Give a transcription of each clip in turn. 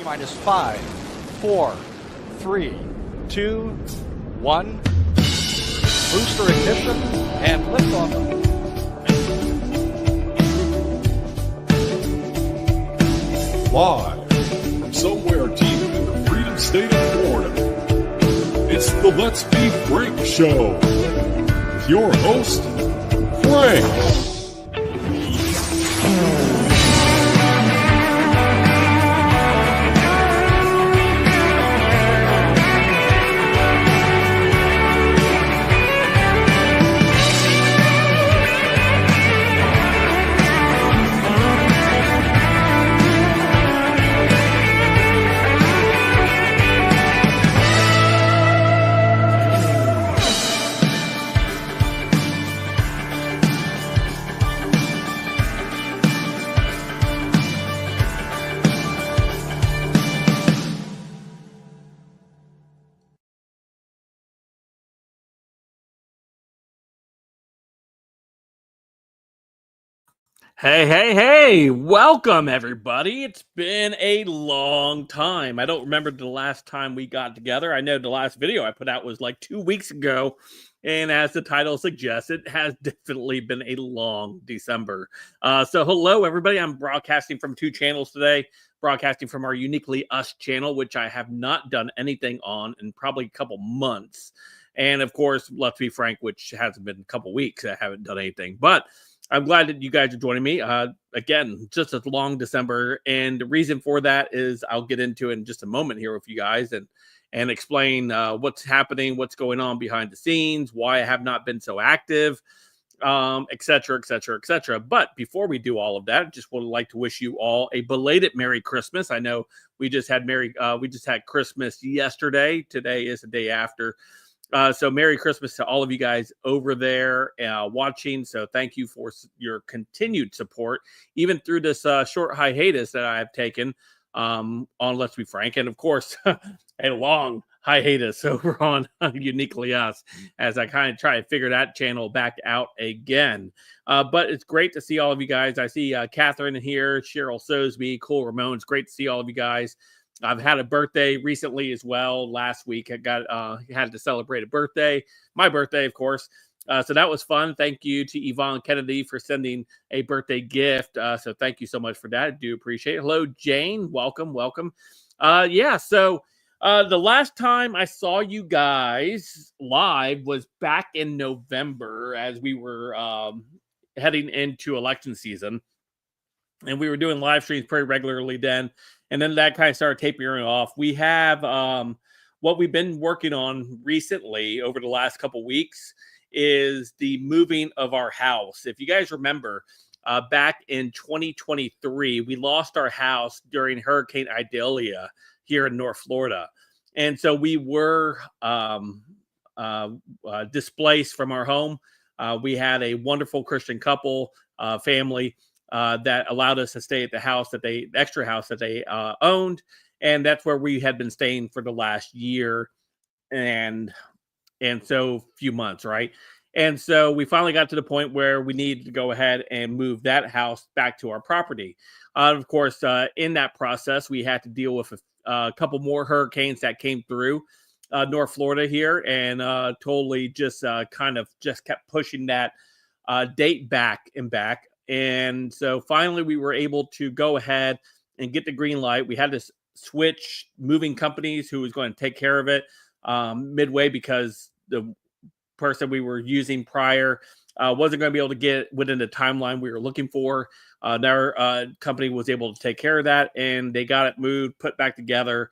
T-minus 5, 4, 3, 2, 1. Booster ignition and liftoff. Live from somewhere deep in the Freedom State of Florida, it's the Let's Be Frank Show with your host, Frank. Hey, welcome everybody. It's been a long time. I don't remember the last time we got together. I know the last video I put out was like 2 weeks ago. And as the title suggests, it has definitely been a long December. So hello everybody. I'm broadcasting from two channels today. Broadcasting from our Uniquely Us channel, which I have not done anything on in probably a couple months. And of course, let's be frank, which hasn't been a couple weeks. I haven't done anything, but I'm glad that you guys are joining me. Again, just a long December. And the reason for that is I'll get into it in just a moment here with you guys and explain what's happening, what's going on behind the scenes, why I have not been so active, et cetera, et cetera, et cetera. But before we do all of that, I just would like to wish you all a belated Merry Christmas. I know we just had Christmas yesterday. Today is the day after. So Merry Christmas to all of you guys over there watching. So thank you for your continued support, even through this short hiatus that I have taken on Let's Be Frank. And of course, a long hiatus over on Uniquely Us as I kind of try to figure that channel back out again. But it's great to see all of you guys. I see Catherine here, Cheryl Sosby, Cool Ramon. It's great to see all of you guys. I've had a birthday recently as well. Last week, I had to celebrate a birthday, my birthday, of course. So that was fun. Thank you to Yvonne Kennedy for sending a birthday gift. So thank you so much for that. I do appreciate it. Hello, Jane. Welcome. So the last time I saw you guys live was back in November as we were heading into election season. And we were doing live streams pretty regularly then. And then that kind of started tapering off. We have what we've been working on recently over the last couple weeks is the moving of our house. If you guys remember, back in 2023, we lost our house during Hurricane Idalia here in North Florida. And so we were displaced from our home. We had a wonderful Christian couple, family, that allowed us to stay at the extra house that they owned. And that's where we had been staying for the last year and so few months, right? And so we finally got to the point where we needed to go ahead and move that house back to our property. Of course, in that process, we had to deal with a couple more hurricanes that came through North Florida here and totally just kind of just kept pushing that date back and back. And so finally, we were able to go ahead and get the green light. We had to switch moving companies who was going to take care of it midway because the person we were using prior wasn't going to be able to get within the timeline we were looking for. Their company was able to take care of that, and they got it moved, put back together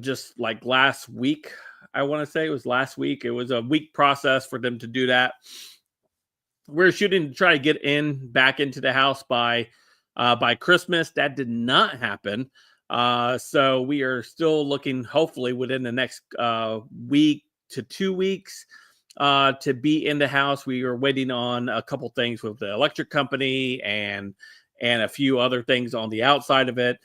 just like last week. I want to say it was last week. It was a week process for them to do that. We're shooting to try to get back into the house by Christmas. That did not happen. So we are still looking, hopefully within the next week to 2 weeks, to be in the house. We are waiting on a couple things with the electric company and a few other things on the outside of it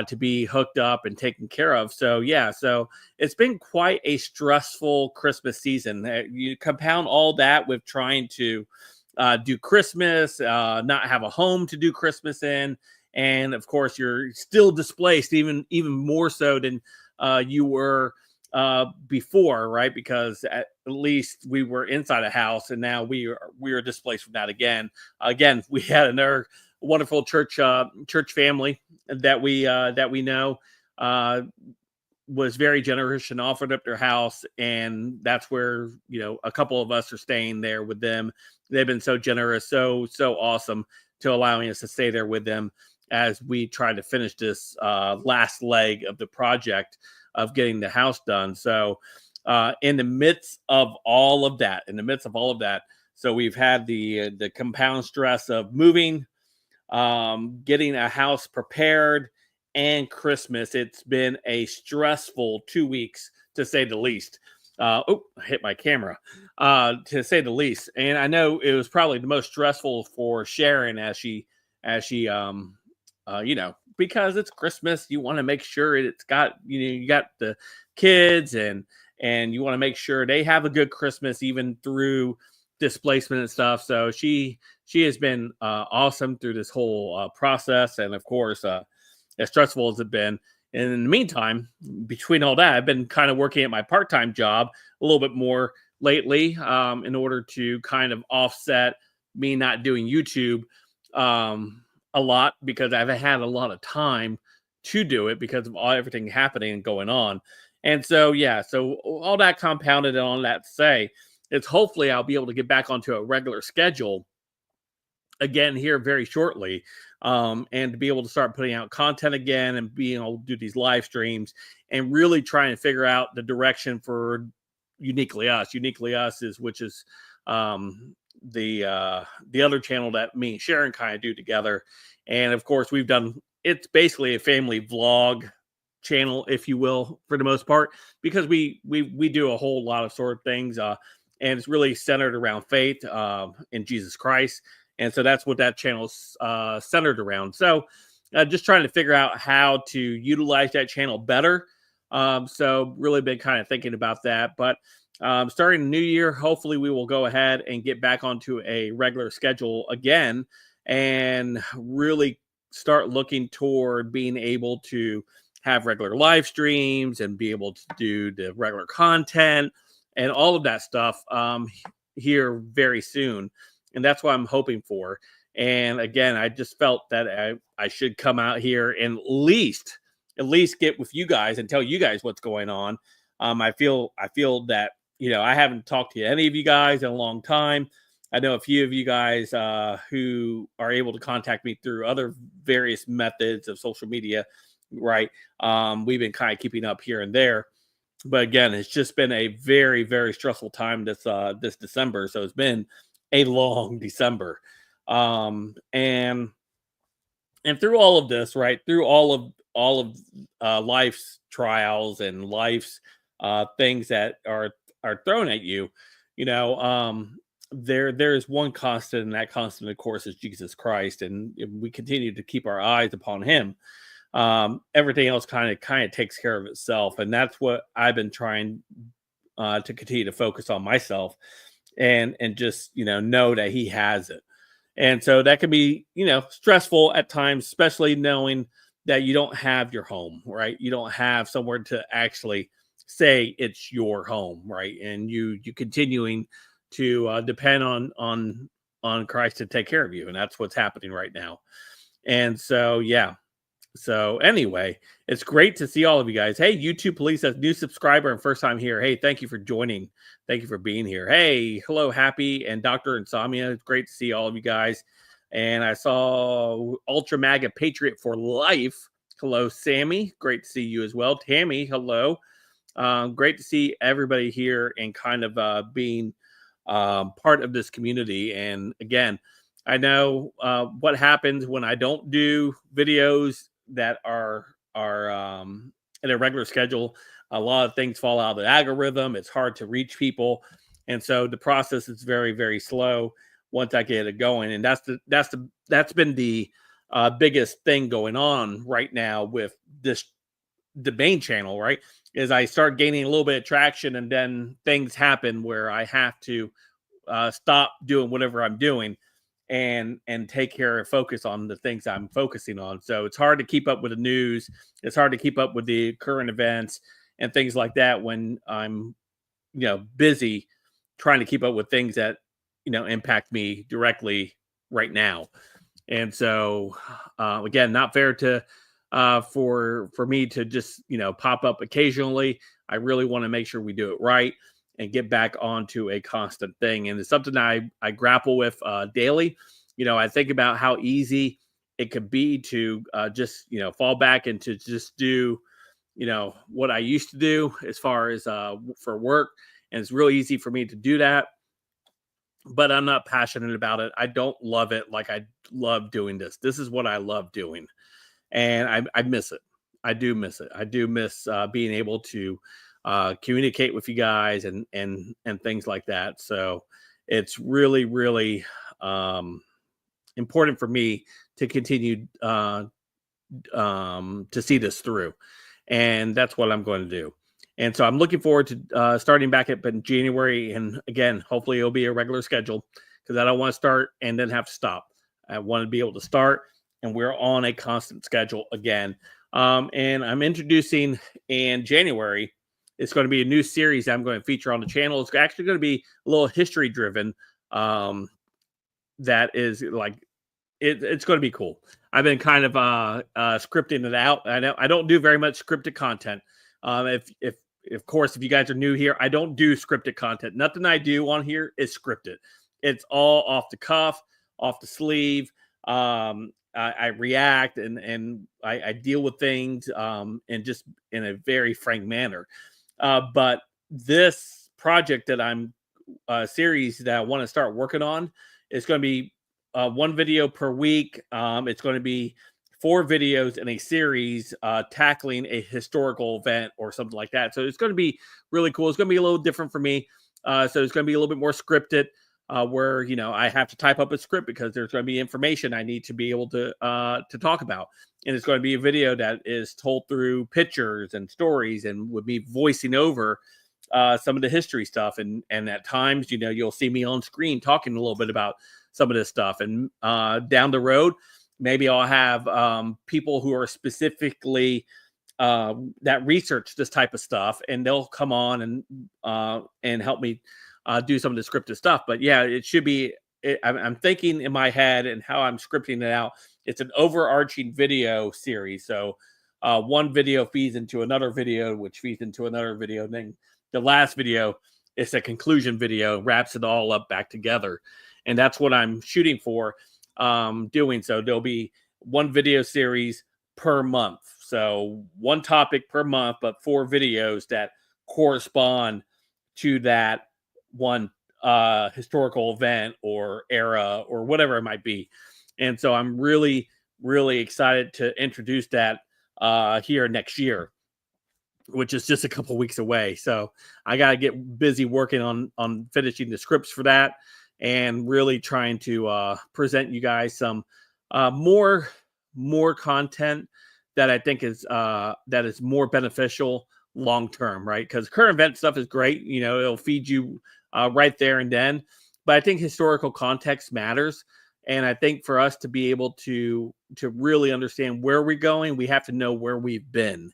to be hooked up and taken care of. So it's been quite a stressful Christmas season. You compound all that with trying to do Christmas, not have a home to do Christmas in, and of course you're still displaced even more so than you were before, right? Because at least we were inside a house, and now we are displaced from that again. Again, we had another wonderful church family that we know was very generous and offered up their house, and that's where a couple of us are staying there with them. They've been so generous, so awesome to allowing us to stay there with them as we try to finish this last leg of the project of getting the house done. So in the midst of all of that, so we've had the compound stress of moving, getting a house prepared, and Christmas. It's been a stressful 2 weeks, to say the least. I hit my camera, to say the least. And I know it was probably the most stressful for Sharon as she because it's Christmas, you want to make sure it's got, you got the kids and you want to make sure they have a good Christmas, even through displacement and stuff. So she has been awesome through this whole process. And of course, as stressful as it's been. And in the meantime, between all that, I've been kind of working at my part-time job a little bit more lately in order to kind of offset me not doing YouTube a lot, because I've had a lot of time to do it because of everything happening and going on. And so, so all that compounded on that to say, it's hopefully I'll be able to get back onto a regular schedule again here very shortly, and to be able to start putting out content again and being able to do these live streams and really trying to figure out the direction for Uniquely Us. Uniquely Us which is the other channel that me and Sharon kind of do together. And of course, it's basically a family vlog channel, if you will, for the most part, because we do a whole lot of sort of things, and it's really centered around faith in Jesus Christ. And so that's what that channel's centered around. So just trying to figure out how to utilize that channel better. So really been kind of thinking about that. But starting the new year, hopefully we will go ahead and get back onto a regular schedule again and really start looking toward being able to have regular live streams and be able to do the regular content and all of that stuff here very soon. And that's what I'm hoping for. And again, I just felt that I should come out here and at least get with you guys and tell you guys what's going on. I feel that, I haven't talked to any of you guys in a long time. I know a few of you guys who are able to contact me through other various methods of social media, right? We've been kind of keeping up here and there. But again, it's just been a very, very stressful time this December. So it's been a long December. And through all of this, right, through all of life's trials and life's things that are thrown at you, there is one constant, and that constant, of course, is Jesus Christ. And if we continue to keep our eyes upon him, everything else kind of takes care of itself. And that's what I've been trying to continue to focus on myself. And just, know that he has it. And so that can be, stressful at times, especially knowing that you don't have your home, right? You don't have somewhere to actually say it's your home, right? And you continuing to depend on Christ to take care of you. And that's what's happening right now. And so, So anyway, it's great to see all of you guys. Hey, YouTube Police, a new subscriber and first time here. Hey, thank you for joining. Thank you for being here. Hey, hello, Happy and Dr. Insomnia. It's great to see all of you guys. And I saw Ultra MAGA Patriot for Life. Hello, Sammy. Great to see you as well. Tammy, hello. Great to see everybody here and kind of being part of this community. And again, I know what happens when I don't do videos that are in a regular schedule. A lot of things fall out of the algorithm. It's hard to reach people, and so the process is very, very slow once I get it going. And that's been the biggest thing going on right now with the main channel. Right, is I start gaining a little bit of traction, and then things happen where I have to stop doing whatever I'm doing and take care of focus on the things I'm focusing on. So it's hard to keep up with the news. It's hard to keep up with the current events and things like that when I'm, busy trying to keep up with things that, impact me directly right now. And so, again, not fair to, for me to just, pop up occasionally. I really want to make sure we do it right and get back onto a constant thing. And it's something I grapple with daily. I think about how easy it could be to just, fall back and to just do, what I used to do as far as for work. And it's really easy for me to do that. But I'm not passionate about it. I don't love it like I love doing this. This is what I love doing. And I miss it. I do miss it. I do miss being able to communicate with you guys and things like that. So it's really, really important for me to continue to see this through. And that's what I'm going to do. And so I'm looking forward to starting back up in January. And again, hopefully it'll be a regular schedule because I don't want to start and then have to stop. I want to be able to start and we're on a constant schedule again. And I'm introducing in January, it's going to be a new series I'm going to feature on the channel. It's actually going to be a little history driven. That is like, it's going to be cool. I've been kind of scripting it out. I don't do very much scripted content. Of course, if you guys are new here, I don't do scripted content. Nothing I do on here is scripted. It's all off the cuff, off the sleeve. I react and I deal with things and just in a very frank manner. But this project that I'm series that I want to start working on is going to be one video per week. It's going to be 4 videos in a series tackling a historical event or something like that. So it's going to be really cool. It's going to be a little different for me. So it's going to be a little bit more scripted where, I have to type up a script because there's going to be information I need to be able to talk about. And it's going to be a video that is told through pictures and stories and with me voicing over some of the history stuff. And at times, you'll see me on screen talking a little bit about some of this stuff. And down the road, maybe I'll have people who are specifically that research this type of stuff, and they'll come on and help me do some of the scripted stuff. But yeah, it should be. I'm thinking in my head and how I'm scripting it out. It's an overarching video series. So one video feeds into another video, which feeds into another video. And then the last video is a conclusion video, wraps it all up back together. And that's what I'm shooting for. Doing so there'll be one video series per month, so one topic per month, but 4 videos that correspond to that one historical event or era or whatever it might be. And so I'm really, really excited to introduce that here next year, which is just a couple weeks away. So I got to get busy working on finishing the scripts for that and really trying to present you guys some more content that I think is more beneficial long term, right? Because current event stuff is great, it'll feed you right there and then. But I think historical context matters, and I think for us to be able to really understand where we're going, we have to know where we've been,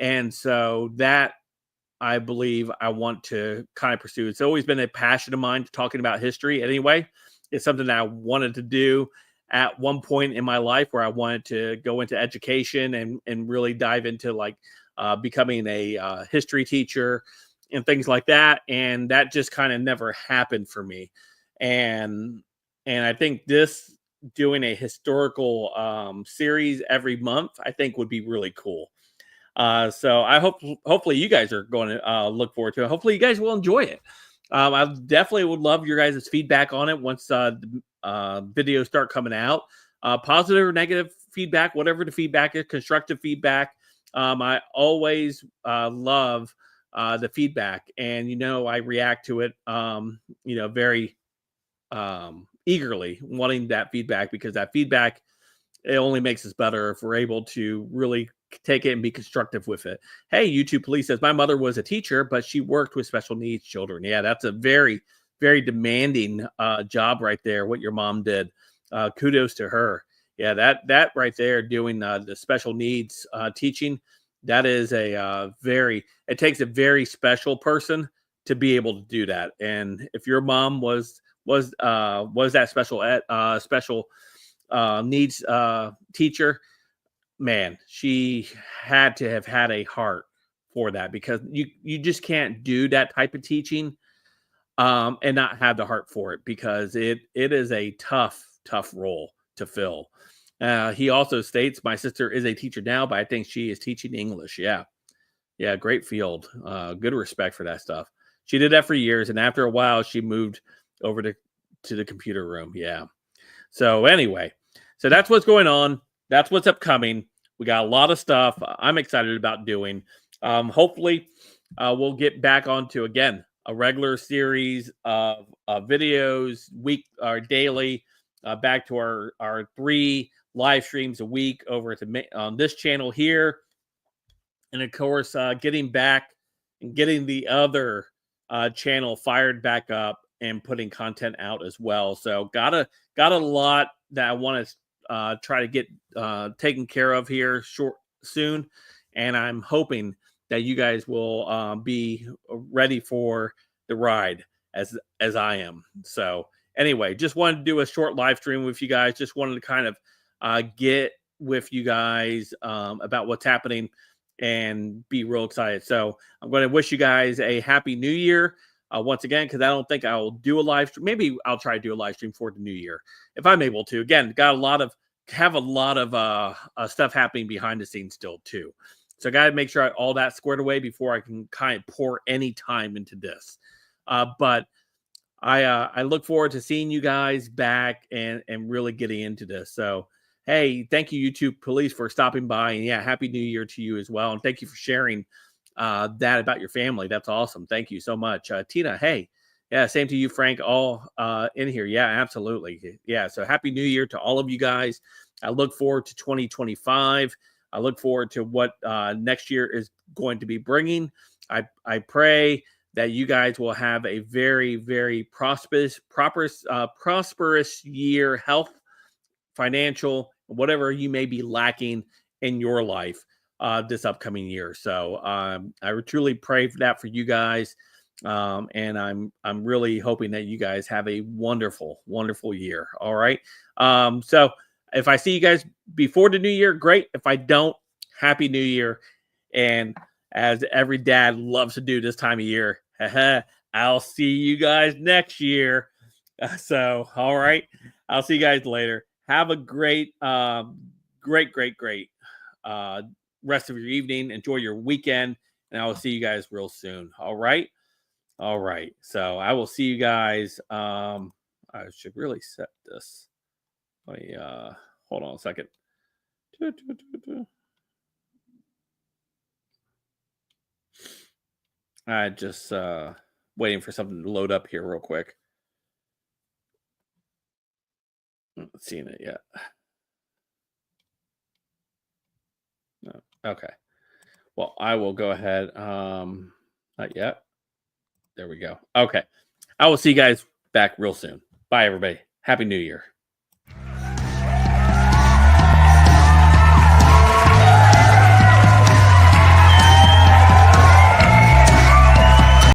and so that, I believe, I want to kind of pursue. It's always been a passion of mine talking about history anyway. It's something that I wanted to do at one point in my life where I wanted to go into education and really dive into becoming a history teacher and things like that. And that just kind of never happened for me. And I think this doing a historical series every month, I think would be really cool. So I hopefully you guys are going to look forward to it. Hopefully you guys will enjoy it. I definitely would love your guys' feedback on it once the videos start coming out. Positive or negative feedback, whatever the feedback is, constructive feedback. I always love the feedback, and I react to it very eagerly, wanting that feedback, because that feedback, it only makes us better if we're able to really take it and be constructive with it. Hey, YouTube Police says, my mother was a teacher, but she worked with special needs children. Yeah, that's a very, very demanding job right there. What your mom did, kudos to her. Yeah, that right there, doing the special needs teaching, that is it takes a very special person to be able to do that. And if your mom was that special needs teacher, man, she had to have had a heart for that, because you just can't do that type of teaching and not have the heart for it, because it is a tough role to fill. He also states, my sister is a teacher now, but I think she is teaching English. Yeah, great field. Good respect for that stuff. She did that for years, and after a while, she moved over to the computer room. Yeah. So anyway, so that's what's going on. That's what's upcoming. We got a lot of stuff I'm excited about doing. Hopefully, we'll get back onto, again, a regular series of videos, week or daily, back to our 3 live streams a week over on this channel here. And of course, getting back and getting the other channel fired back up and putting content out as well. So got a lot that I want to try to get taken care of here soon. And I'm hoping that you guys will be ready for the ride as I am. So anyway, just wanted to do a short live stream with you guys. Just wanted to kind of get with you guys about what's happening and be real excited. So I'm going to wish you guys a happy new year once again, because I don't think I will do a live stream. Maybe I'll try to do a live stream for the new year if I'm able to. Again, have a lot of stuff happening behind the scenes still too. So I got to make sure all that squared away before I can kind of pour any time into this. But I look forward to seeing you guys back and really getting into this. So, hey, thank you, YouTube Police, for stopping by. And yeah, Happy New Year to you as well. And thank you for sharing that about your family. That's awesome. Thank you so much. Tina, hey. Yeah, same to you, Frank, all in here. Yeah, absolutely. Yeah, so Happy New Year to all of you guys. I look forward to 2025. I look forward to what next year is going to be bringing. I pray that you guys will have a very, very prosperous year, health, financial, whatever you may be lacking in your life this upcoming year. So I truly pray for that for you guys. And I'm really hoping that you guys have a wonderful, wonderful year. All right. So if I see you guys before the new year, great. If I don't, Happy New Year. And as every dad loves to do this time of year, I'll see you guys next year. So, all right. I'll see you guys later. Have a great rest of your evening. Enjoy your weekend. And I will see you guys real soon. All right. All right. So I will see you guys. I should really set this. Hold on a second. I just waiting for something to load up here real quick. I'm not seeing it yet. No. Okay. Well, I will go ahead. Not yet. There we go. Okay. I will see you guys back real soon. Bye, everybody. Happy New Year.